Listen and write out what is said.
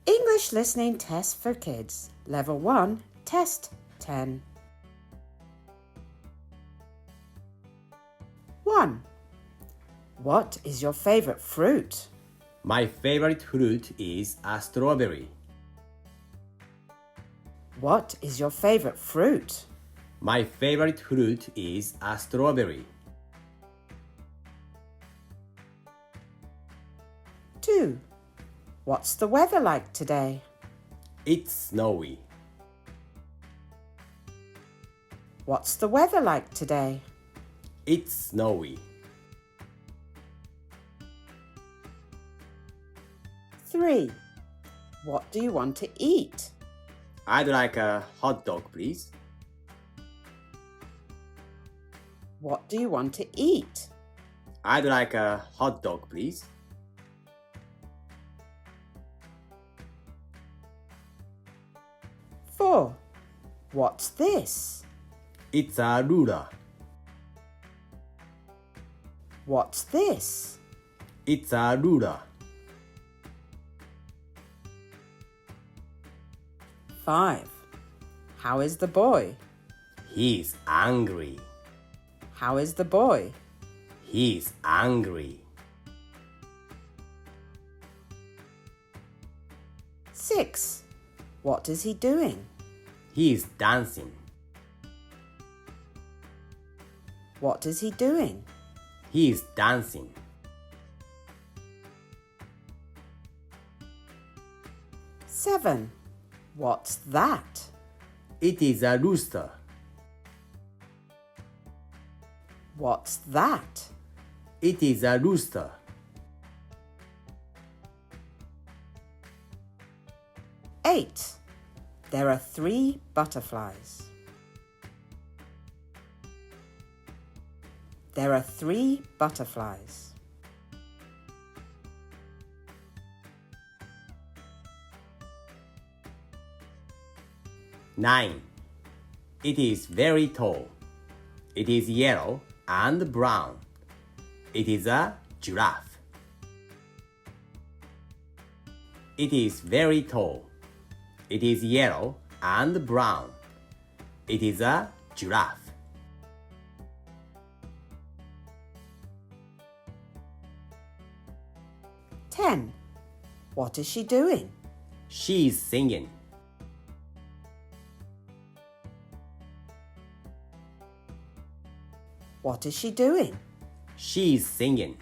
English Listening Test for Kids, Level 1, Test 10. 1. What is your favorite fruit? My favorite fruit is a strawberry. What is your favorite fruit? My favorite fruit is a strawberry. 2. What's the weather like today? It's snowy. What's the weather like today? It's snowy. 3. What do you want to eat? I'd like a hot dog, please. What do you want to eat? I'd like a hot dog, please. 4. What's this? It's a ruler. What's this? It's a ruler. 5. How is the boy? He's angry. How is the boy? He's angry. 6. What is he doing? He's dancing. What is he doing? He's dancing. 7. What's that? It is a rooster. What's that? It is a rooster. 8. There are 3 butterflies. There are 3 butterflies. 9. It is very tall. It is yellow and brown. It is a giraffe. It is very tall. It is yellow and brown. It is a giraffe. 10. What is she doing? She's singing. What is she doing? She's singing.